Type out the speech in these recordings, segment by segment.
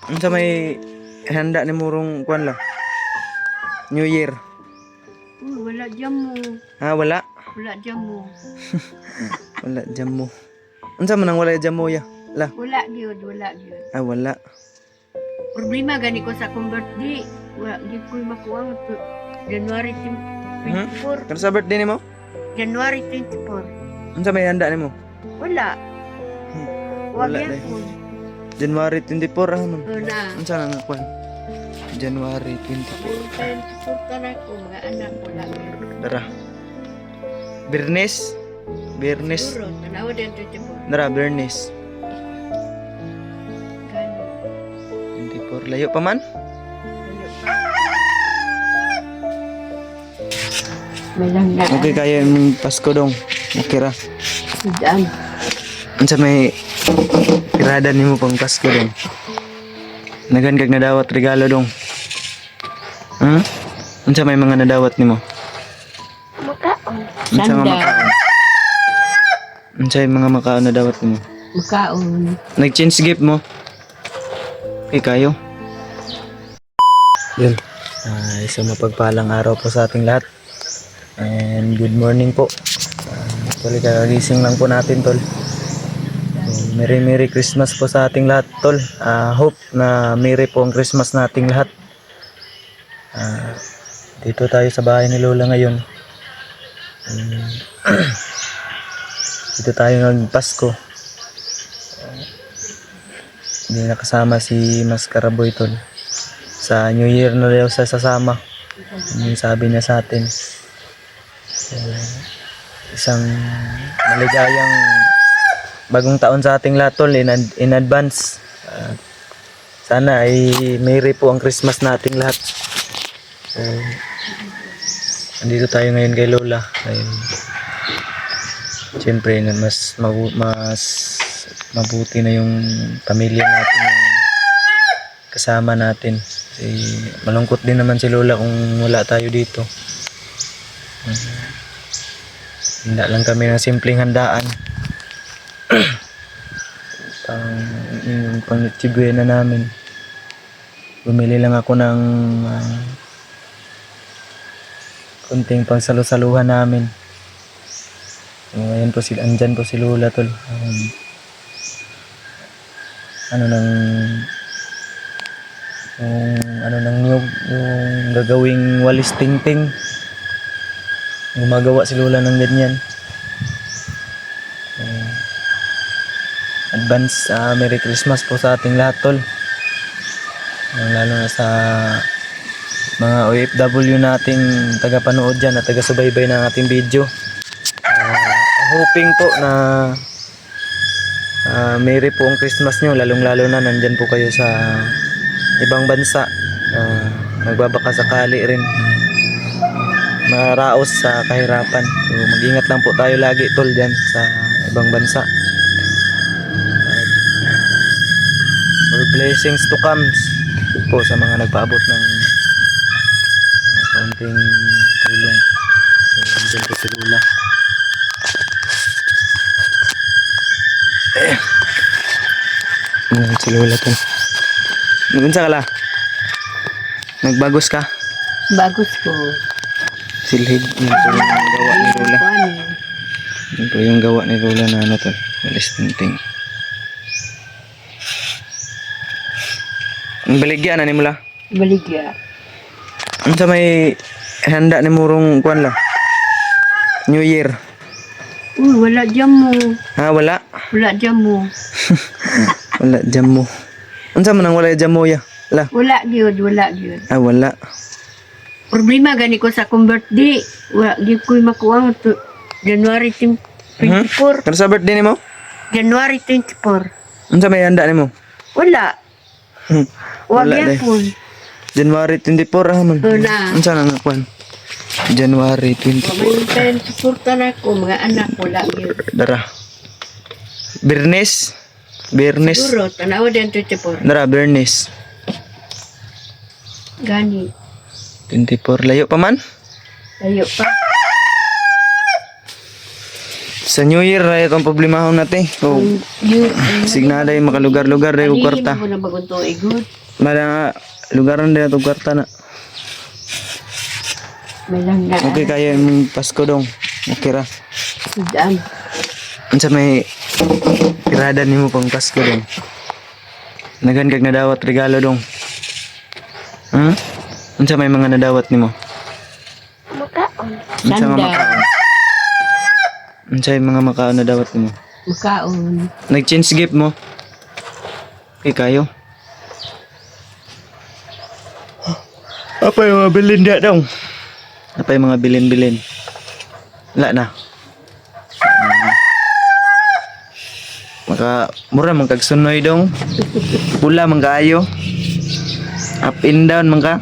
Unsa may handa ni murong kuan la? New Year. Wala dyan mo. Ha, wala. Wala dyan mo. Wala jam mo. Unsa man ang wala jam mo ya? La. Wala gyud, wala gyud. Ah, wala. Problema gani ko sa akong birthday. Wala di ko makuha to January 24. Kano sa birthday nimo? January 24. Unsa may handa nimo? Wala. Wala Wala dai. po. January 24 ah man. Wala. Unsa na nga kuan? January 24. 24 ka na ko, mga anak ko lang. Dara. Bernes. Bernes. Siguro, tanawa din 24. Dara, Bernes. Gani. 24. Layo pa man? Layo pa. May langga. Okay kayo yung Pasko dong. Okay ra. Daan. Unsa may iradan nimo pang Pasko dong? Nagan kag nadawat regalo dong. Ha? Unsa may mga nadawat nimo? Makaon. Unsa nga Sanda. makaon? Unsa yung mga makaon na dawat nimo? Makaon. Nag-change gift mo? Okay kayo? Yun. Isang mapagpalang araw po sa ating lahat. And good morning po. Actually, kakagising lang po natin, tol. So, Merry Christmas po sa ating lahat, tol. Hope na Merry po ang Christmas nating lahat. Dito tayo sa bahay ni Lola ngayon. Dito tayo nag-Pasko. Hindi nakasama si Mas Karaboy, tol. Sa New Year na daw sa sasama. Yung sabi niya sa atin. Isang maligayang bagong taon sa ating lahat, tol, in advance. Sana ay merry po ang Christmas nating lahat. Andito tayo ngayon kay Lola. Ayun. Siyempre, mas mabuti na yung pamilya natin yung kasama natin. Kasi malungkot din naman si Lola kung wala tayo dito. Handa lang kami ng simpleng handaan. pang na namin. Bumili lang ako ng kunting pangsalusaluhan namin. Ayan po andyan po si Lola, tol. Nang niyog, yung gagawing walis tingting. Gumagawa si Lola ng ganyan. Advance Merry Christmas po sa ating lahat, tol. Lalo na sa mga OFW nating taga-panood dyan at taga-subaybay ng ating video. Hoping po na Merry po ang Christmas nyo, lalong-lalo na nandyan po kayo sa ibang bansa. Nagbabaka sakali rin maraos sa kahirapan. So mag-ingat lang po tayo lagi, tol, dyan sa ibang bansa. More blessings to come po sa mga nagpaabot ng kaunting tulong. So andyan po si Lola. Si Lola, tol. Ngunsa ka la? Nagbagos ka? Bagus ko. Silhid. Yun po yung gawa ni Lola. Yun po yung gawa ni Lola na ano, tol. Walis tingting. Ang baligya na ni mula. Baligya. Unsa may handa ni murong kuan la? New Year. Wala dyan mo. Ha, wala. Wala dyan mo. Wala jam mo. Unsa man ang wala jam mo ya? La. Wala gyud, wala gyud. Ah, wala. Problema gani ko sa akong birthday. Wala di ko makuha to January 24. Kano sa birthday nimo? January 24. Unsa may handa nimo? Wala. Wala Wala dai. po. January 24 ah man. Wala. Unsa na nga kuan? January 24. May suporta na ko, mga anak ko lang yun. Dara. Bernes. Bernes. Siguro, tanawa din 24. Dara, Bernes. Gani. 24. Layo pa man? Layo pa. Sa New Year ay itong problemahon natin. Oh, signada yung makalugar-lugar rin yung kwarta. Hindi mo na bagon to good. Mala lugaran din itong kwarta na. May lang na. Okay kaya yung Pasko dong. Okay ra. Daan. Unsa may iradan nimo pang Pasko dong. Nagan kag nadawat regalo dong. Ha? Unsa may mga nadawat nimo? Makaon. Unsa nga Sanda. makaon? Unsa yung mga makaon na dawat nimo? Makaon. Nag-change gift mo? Okay kayo. Apa yung mga bilin dia dong? Apa yung mga bilin-bilin? Wala na. Maka mura man kag sunoy dong. Pula man kaayo. Up and down man ka.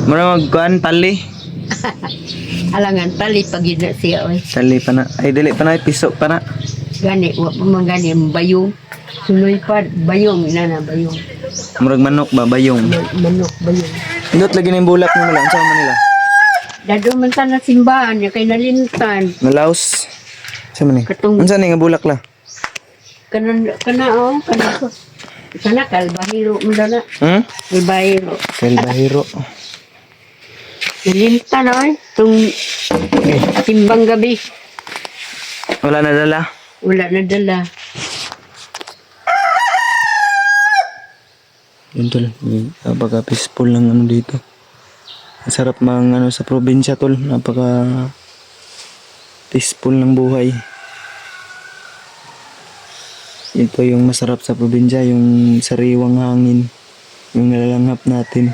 Mura magkuan tali. Alangan tali pag yun na siya oy. Tali pa na. Ay dili pa na piso pa na. Gani, wa pa man gani ang bayong. Suloy pa, bayong, inana, bayong. Murag manok ba bayong. Manok, bayong. Indot lagi na yung bulak mo nila. Unsa man nila? Dado man sa na simbahan, ya kay nalintan. Malaos. Sa man ni? Katong, Unsa ni nga bulak la? kana kalbahiro mo na. Hmm? Kalbahiro. Bahiro. Nalintan oy, tung simbang gabi. Wala na dala. Wala na dala. Yun tol. Napaka peaceful lang ano dito. Ang sarap mang ano sa probinsya tol. Napaka peaceful ng buhay. Ito yung masarap sa probinsya. Yung sariwang hangin. Yung nalalanghap natin.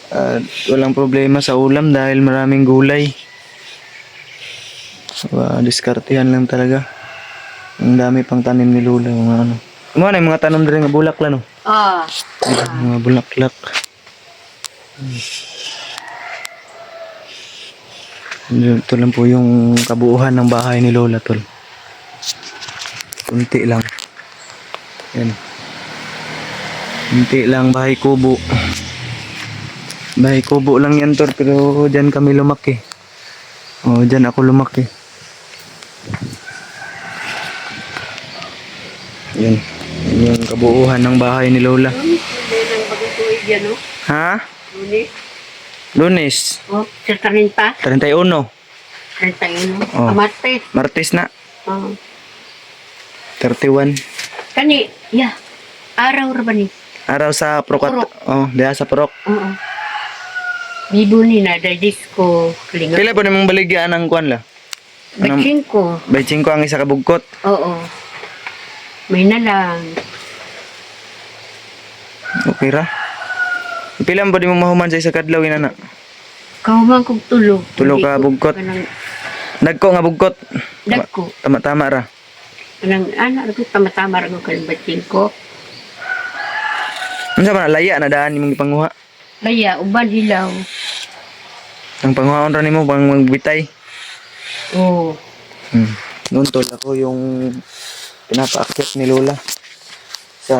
At walang problema sa ulam dahil maraming gulay. Diskartehan lang talaga. Ang dami pang tanim ni Lola. Mga ano. Ano na yung mga tanom rin nga bulak lang no? Ah, Mga bulaklak. Ito lang po yung kabuuhan ng bahay ni Lola tol. Kunti lang. Yan. Kunti lang bahay kubo. Bahay kubo lang yan tol pero dyan kami lumaki. Oh, dyan ako lumaki. Yan. Yan yung kabuuhan ng bahay ni Lola. hindi nang bagong yan, no? Ha? Lunes. Lunes. Oh, sa 30. 31. 31. Oh. Martes. Martes na. Oh. 31. Kani, ya. Araw ra ba ni? Araw sa Prokat. Prok. Oh, diha sa Prok. Oo. Bibo ni na da disco klinga. Pila pa namang baligyan ng kuan la? Bachin ko. Bay 5 ang isa ka bugkot. Oo. May na lang. Okay ra. Pila ba di mo mahuman sa isa kadlaw inana? Kauman kog tulo. Tulo ka bugkot. Dagko nga bugkot. Dagko. Tama-tama ra. Kanang anak ko tama-tama ra ko kan bachin ko. Unsa man laya na daan imong ipanguha? Laya uban hilaw. Ang panguhaon ra nimo bang magbitay. Oo. Noon tol ako yung pinapaakyat ni Lola sa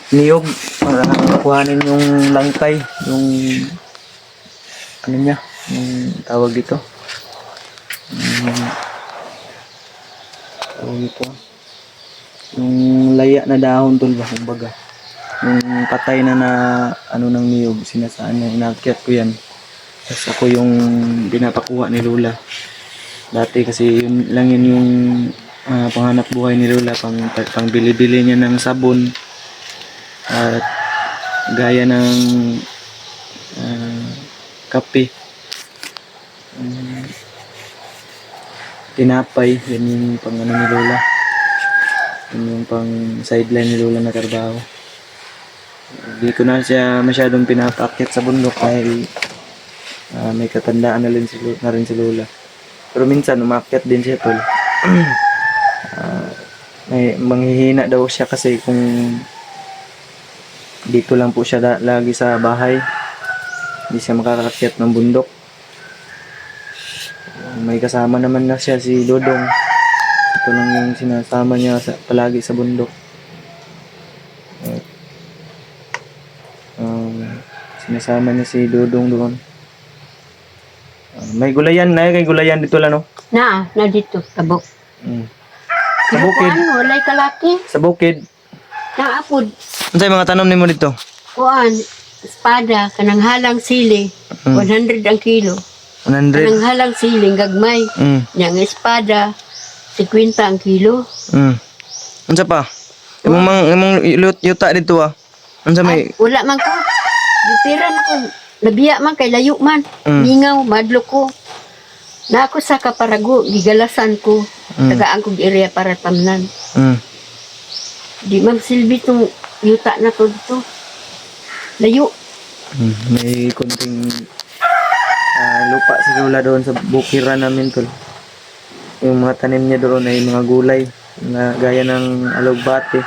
niyog para kuhanin yung langkay, yung ano niya, yung tawag dito. Tawag dito. Yung laya na dahon tol ba kumbaga. Yung patay na ano ng niyog, sinasaan niya, inakyat ko yan. Tapos ako yung pinapakuha ni Lola. Dati kasi yun lang yun yung panghanap buhay ni Lola, pang bili-bili niya ng sabon at gaya ng kape, tinapay, yan yung pang ano ni Lola, yan yung pang sideline ni Lola na trabaho. Hindi ko na siya masyadong pinapaakyat sa bundok dahil may katandaan na rin si Lola. Pero minsan umakyat din siya tol. May manghihina daw siya kasi kung dito lang po siya lagi sa bahay. Hindi siya makakaakyat ng bundok. May kasama naman na siya si Dodong. Ito lang yung sinasama niya palagi sa bundok. Sinasama niya si Dodong doon. May gulayan na kay gulayan dito lang no. Na dito, tabok. Mm. Sa Pero bukid, kuan, walay kalaki. sa bukid. Naapod, Unsay mga tanom nimo dito? kuan, espada, kanang halang sili, Mm. 100 ang kilo. 100. Kanang halang sili, gagmay. Mm. Yang espada, 50 ang kilo. Mm. Unsa pa? Imong yuta dito ah. Unsa may Ay, wala man ko. Lupiran ako. Nabiya man kay layo man. Mm. Mingaw, madlo ko. Na ako sa kaparago, gigalasan ko. Tagaan kong area para tamnan. mm. Di man silbi tong yuta na to dito. Layo. May konting lupa si Lola doon sa bukiran namin tol. Yung mga tanim niya doon ay mga gulay na gaya ng alugbate,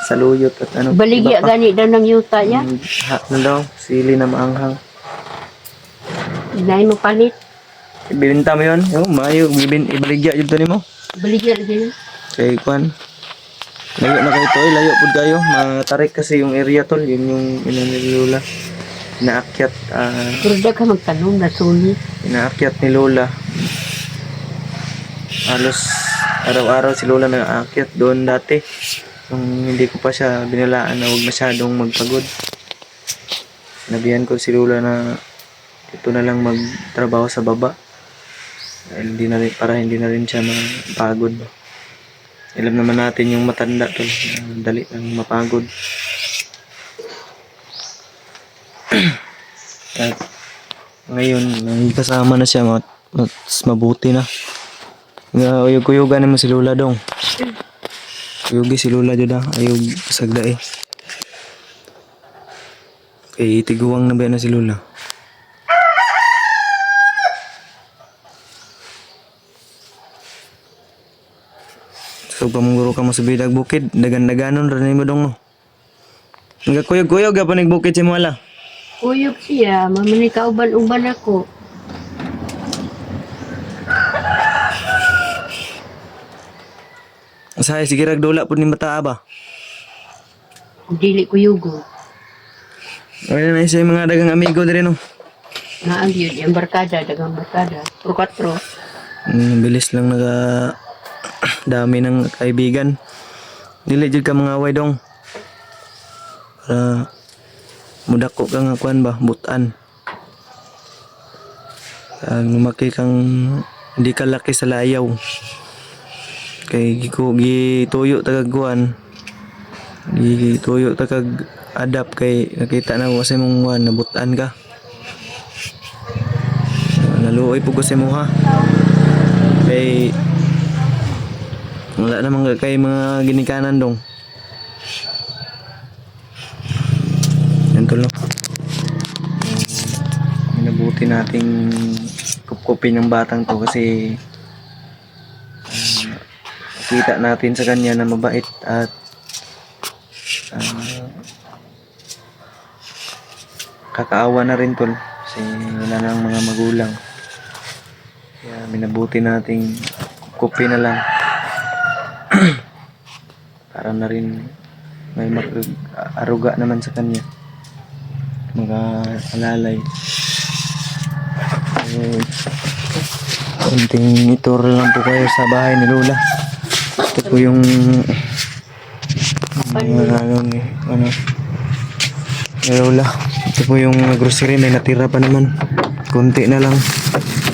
saluyot at ano. Baligya iba pa. gani daw ng yuta ya. Ano daw, sili na maanghang. Inay mo palit. Ibinta mo yun? Yung mayo, ibaligya yun to nimo. Baligya lagi. Kay Kwan. Layo na kayo tol, layo po kayo. Matarik kasi yung area tol, yun yung ni Lola. Inaakyat, Pero da ka magtanong na suli. inaakyat ni Lola. Halos araw-araw si Lola nag-aakyat doon dati. Nung hindi ko pa siya binalaan na huwag masyadong magpagod. Sinabihan ko si Lola na ito na lang magtrabaho sa baba. Dahil hindi na rin, para hindi na rin siya mapagod. Alam naman natin yung matanda to, dali lang mapagod. At ngayon, may kasama na siya, mas mabuti na. Uyog-uyugan naman si Lola dong. Uyugi si Lola dyan ayog pasagda eh. Kay tiguwang na ba na si Lola? So pamunguro ka mo sa bidag bukid, dagan-daganon rin mo dong no. Nga kuyog-kuyog ka pa nagbukid si Muala. Uyog siya, mamani kauban-uban ako. Say sige ragdola pud ni mata ba. Dili ko yugo. Wala na siya mga dagang amigo dire no. Nga ang yun, yung barkada, dagang barkada. Pro 4. Bilis lang naga dami ng kaibigan. Dili jud ka mga away dong. Para mudako ka nga kuan ba, butan. Lumaki kang hindi ka laki sa layaw. Kay gituyo tagag kuan. Gituyo tagag adapt kay nakita na ko sa imong kuan nabutan ka. Naluoy po ko sa mo ha. Kay wala namang kay mga ginikanan dong. Yan tulo. Minabuti nating kupkupin ng batang to kasi kita natin sa kanya na mabait at kakaawa na rin tol kasi wala nang mga magulang. Kaya minabuti nating kupkupin na lang. Para na rin may mag-aruga naman sa kanya, mag-alalay. Kunting itour lang po kayo sa bahay ni Lola. Ito po yung ano ni Lola. Ito po yung grocery, may natira pa naman, kunti na lang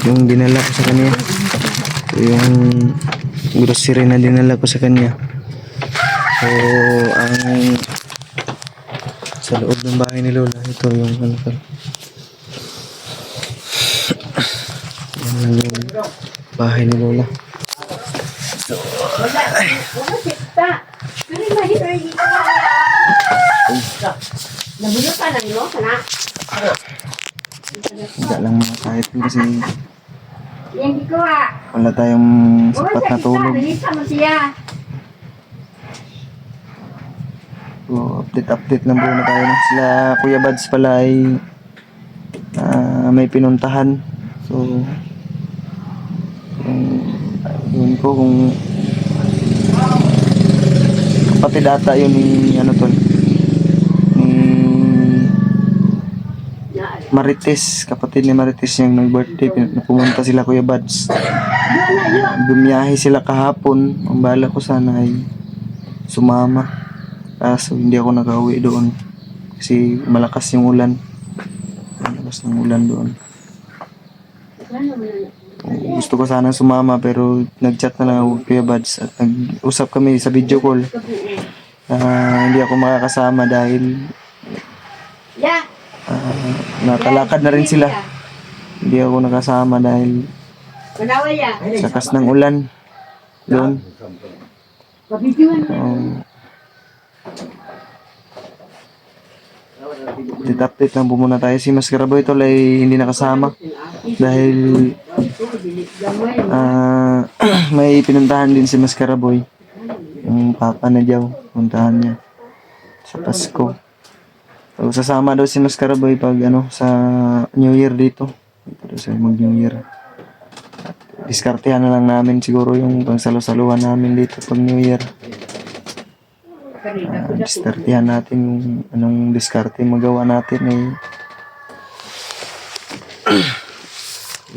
yung dinala ko sa kanya. Ito yung grocery na dinala ko sa kanya. So, ang sa loob ng bahay ni Lola, ito yung ano ko. Yan lang yung bahay ni Lola. Nabulutan lang mo, kana? Hindi lang mga kahit kasi Yan di ko ha. wala tayong sapat na tulog. Nalisa mo siya. So, update lang muna tayo. Sila Kuya Bads pala ay may pinuntahan. So, yun ko kung kapatid ata yun ni ano to, ni Marites, kapatid kapatid ni Marites yung nag-birthday. Pumunta sila Kuya Bads. Bumiyahe sila kahapon. Ang bala ko sana ay sumama. Kaso hindi ako nakauwi doon. Kasi malakas yung ulan. Malakas ng ulan doon. Gusto ko sana sumama pero nag-chat na lang ako Kuya Bads at nag-usap kami sa video call. Hindi ako makakasama dahil natalakad na rin sila. Hindi ako nakasama dahil sa lakas ng ulan doon. Update lang po muna tayo. Si Mascaraboy tol ay hindi nakasama dahil may pinuntahan din si Mascaraboy. Yung papa na Diyaw, puntahan niya sa Pasko. So, sasama daw si Mascaraboy pag sa New Year dito. Dito daw sa mag New Year. Diskartehan na lang namin siguro yung pangsalo-saluhan namin dito pag New Year. Diskartehan natin yung anong diskarte magawa natin eh.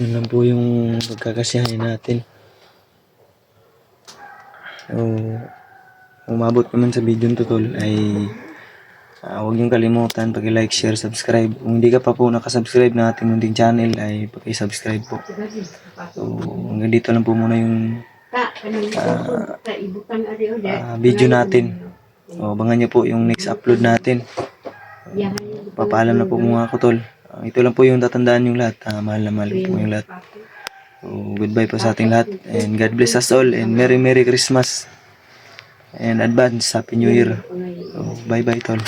Yun lang po yung pagkakasyahin natin. So, umabot naman sa video nito tol ay huwag niyong kalimutan pag-like, share, subscribe. Kung hindi ka pa po nakasubscribe na ating munting channel ay pag-subscribe po. So hanggang dito lang po muna yung video natin. So abangan niyo po yung next upload natin. Papaalam na po mga ako tol. Ito lang po yung tatandaan yung lahat. Mahal na mahal po yung lahat. So goodbye po sa ating lahat and God bless us all and Merry Christmas and advance Happy New Year. So bye bye tol.